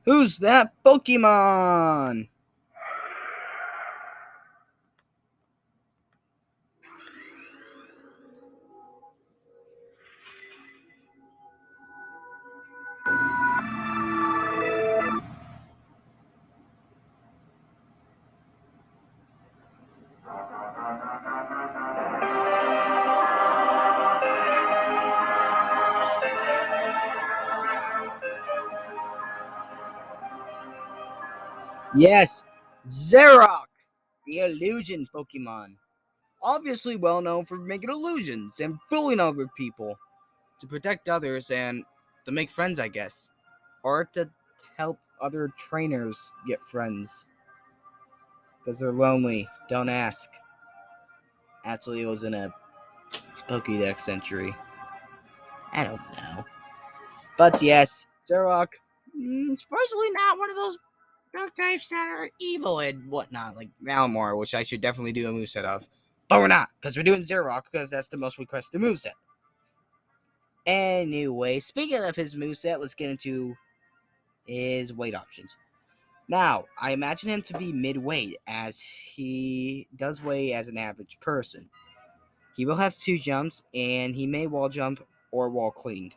Who's that Pokemon? Yes, Zoroark, the illusion Pokemon. Obviously well known for making illusions and fooling other people to protect others and to make friends, I guess. Or to help other trainers get friends. Because they're lonely. Don't ask. Actually, it was in a Pokédex entry. I don't know. But yes, Zoroark, supposedly not one of those dog types that are evil and whatnot, like Malamar, which I should definitely do a moveset of. But we're not, because we're doing Zoroark, because that's the most requested moveset. Anyway, speaking of his moveset, let's get into his weight options. Now, I imagine him to be mid-weight, as he does weigh as an average person. He will have 2 jumps, and he may wall jump or wall clean.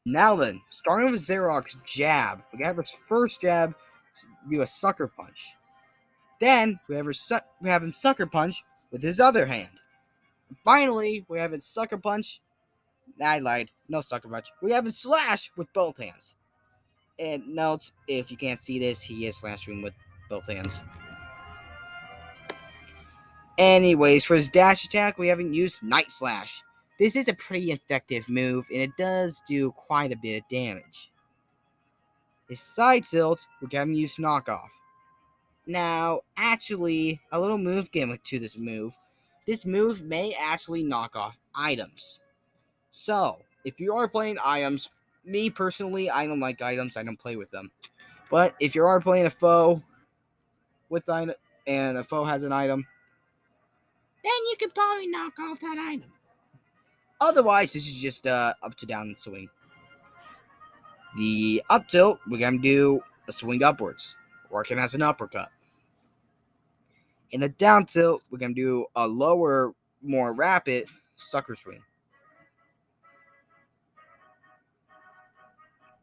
Now then, starting with Zoroark's jab, we have his first jab do a sucker punch. Then we have him sucker punch with his other hand. And finally, we have his sucker punch. I lied, no sucker punch. We have his slash with both hands. And note, if you can't see this, he is slashing with both hands. Anyways, for his dash attack, we haven't used Night Slash. This is a pretty effective move, and it does do quite a bit of damage. His side tilt, we haven't used Knockoff. Now, actually, a little move gimmick to this move. This move may actually knock off items. So, if you are playing items, me personally, I don't like items, I don't play with them. But if you are playing a foe with item and a foe has an item, then you can probably knock off that item. Otherwise, this is just up to down swing. The up tilt, we're gonna do a swing upwards, working as an uppercut. In the down tilt, we're gonna do a lower, more rapid sucker swing.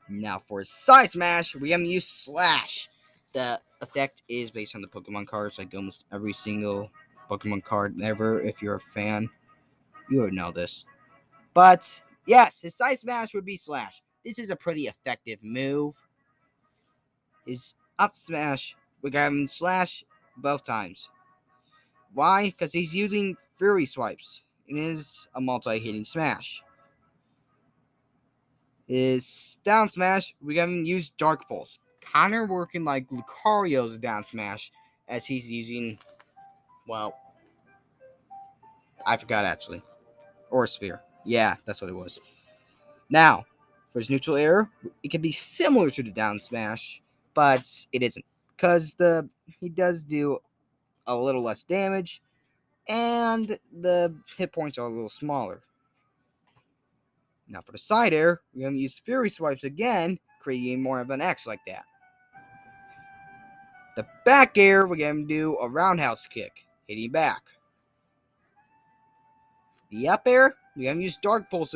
Now for side smash, we're gonna use slash. The effect is based on the Pokemon cards, like almost every single Pokemon card ever. If you're a fan, you would know this. But yes, his side smash would be slash. This is a pretty effective move. His up smash, we got him slash both times. Why? Because he's using Fury Swipes. It is a multi-hitting smash. His down smash, we got him use Dark Pulse. Kinda working like Lucario's down smash, as he's using, well, I forgot actually. Or Sphere. Yeah, that's what it was. Now, for his neutral air, it can be similar to the down smash, but it isn't. Because he does do a little less damage, and the hit points are a little smaller. Now for the side air, we're going to use Fury Swipes again, creating more of an X like that. The back air, we're going to do a roundhouse kick, hitting back. The up air, we're going to use Dark Pulse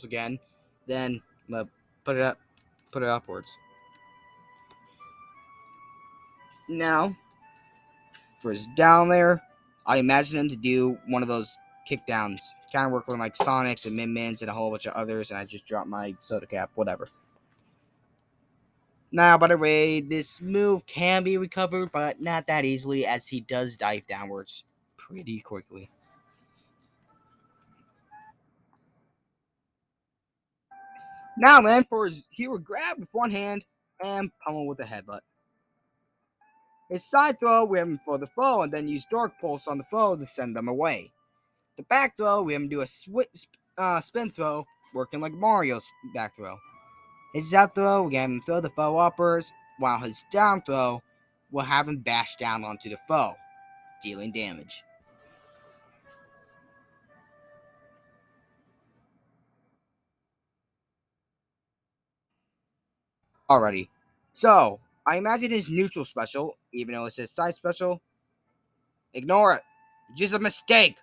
again, then put it upwards. Now, for his down there, I imagine him to do one of those kickdowns, kind of working like Sonics and Min-Mins and a whole bunch of others, and I just dropped my soda cap, whatever. Now, by the way, this move can be recovered, but not that easily, as he does dive downwards pretty quickly. Now then, he would grab with one hand and pummel with a headbutt. His side throw, we have him for the foe, and then use Dark Pulse on the foe to send them away. The back throw, we have him do a spin throw, working like Mario's back throw. His up throw, we have him throw the foe uppers, while his down throw will have him bash down onto the foe, dealing damage. Alrighty. So, I imagine his neutral special, even though it says side special, ignore it. Just a mistake.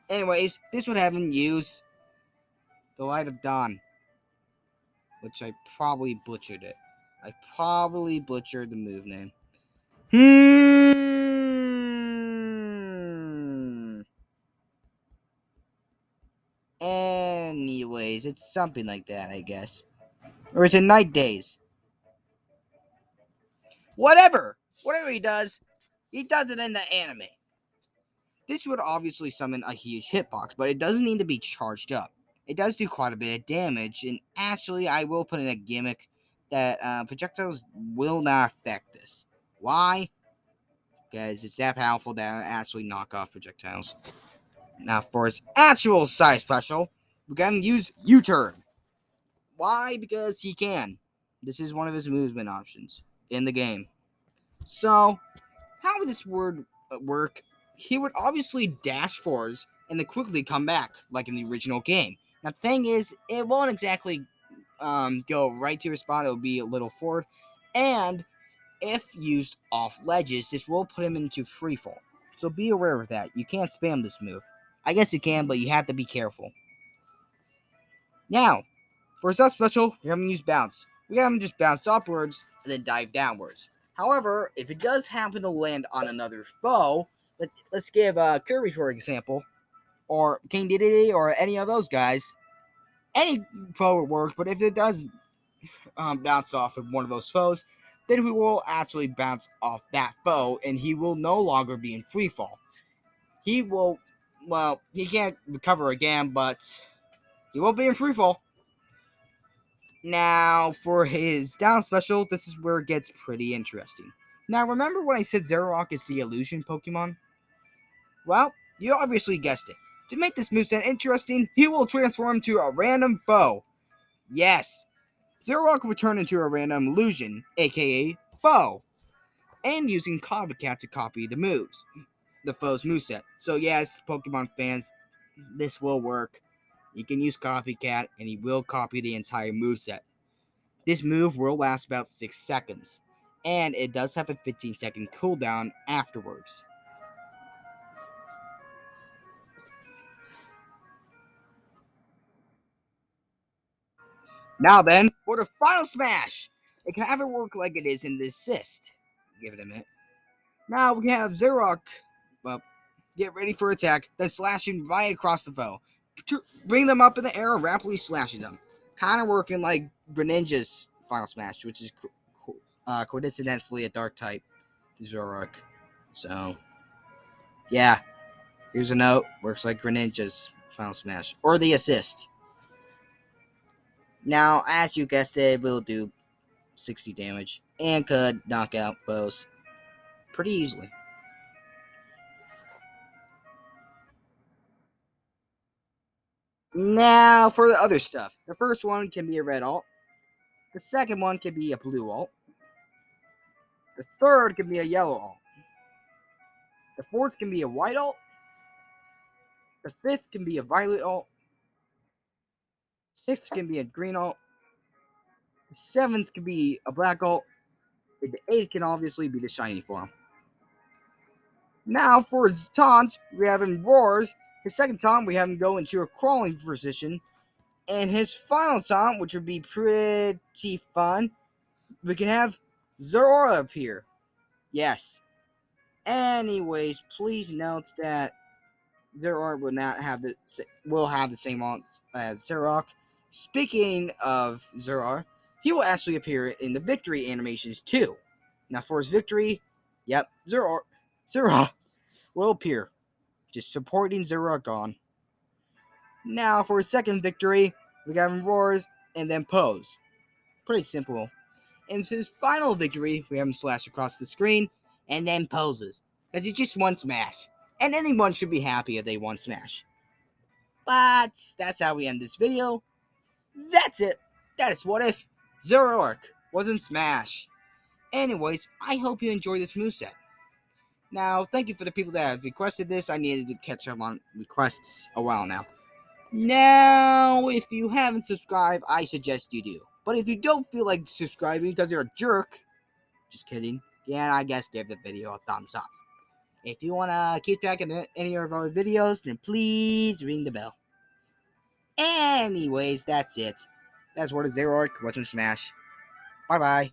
Anyways, this would have him use the Light of Dawn, which I probably butchered it. I probably butchered the move name. Anyways, it's something like that, I guess. Or it's in Night Days. Whatever. Whatever he does it in the anime. This would obviously summon a huge hitbox, but it doesn't need to be charged up. It does do quite a bit of damage, and actually, I will put in a gimmick that projectiles will not affect this. Why? Because it's that powerful that it actually knock off projectiles. Now, for its actual side special, we can use U-turn. Why? Because he can. This is one of his movement options in the game. So, how would this word work? He would obviously dash forwards and then quickly come back, like in the original game. Now, the thing is, it won't exactly go right to your spot. It'll be a little forward. And if used off ledges, this will put him into freefall. So be aware of that. You can't spam this move. I guess you can, but you have to be careful. Now, for his up special, we're going to use bounce. We have him just bounce upwards and then dive downwards. However, if it does happen to land on another foe, let's give Kirby for example, or King Dedede, or any of those guys. Any foe would work, but if it does bounce off of one of those foes, then we will actually bounce off that foe, and he will no longer be in free fall. He will, well, he can't recover again, but he won't be in free fall. Now, for his down special, this is where it gets pretty interesting. Now, remember when I said Zoroark is the illusion Pokemon? Well, you obviously guessed it. To make this moveset interesting, he will transform to a random foe. Yes, Zoroark will turn into a random illusion, aka foe, and using Copycat to copy the foe's moveset. So yes, Pokemon fans, this will work. You can use Copycat, and he will copy the entire moveset. This move will last about 6 seconds, and it does have a 15-second cooldown afterwards. Now then, for the final smash! It can have it work like it is in the assist. Give it a minute. Now we have Zoroark. Well, get ready for attack, then slashing right across the foe. Bring them up in the air, rapidly slashing them. Kind of working like Greninja's final smash, which is coincidentally a dark type Zoroark. So, yeah. Here's a note. Works like Greninja's final smash. Or the assist. Now, as you guessed it will do 60 damage. And could knock out foes pretty easily. Now, for the other stuff. The first one can be a red alt. The second one can be a blue alt. The third can be a yellow alt. The fourth can be a white alt. The fifth can be a violet alt. Sixth can be a green alt. The seventh can be a black alt. And the eighth can obviously be the shiny form. Now for his taunts, we have him roars. His second taunt, we have him go into a crawling position. And his final taunt, which would be pretty fun, we can have Zoroark appear. Yes. Anyways, please note that Zoroark will have the same alt as Zoroark. Speaking of Zoroark, he will actually appear in the victory animations too. Now for his victory, yep, Zoroark will appear, just supporting Zoroark on. Now for his second victory, we got him roars and then pose. Pretty simple. And his final victory, we have him slash across the screen and then poses. Because it's just one smash. And anyone should be happy if they won smash. But that's how we end this video. That's it. That is what if Zoroark wasn't Smash. Anyways, I hope you enjoyed this moveset. Now, thank you for the people that have requested this. I needed to catch up on requests a while now. Now, if you haven't subscribed, I suggest you do. But if you don't feel like subscribing because you're a jerk, just kidding. Yeah, I guess give the video a thumbs up. If you want to keep track of any of our videos, then please ring the bell. Anyways, that's it. That's what a Zoroark wasn't Smash. Bye bye.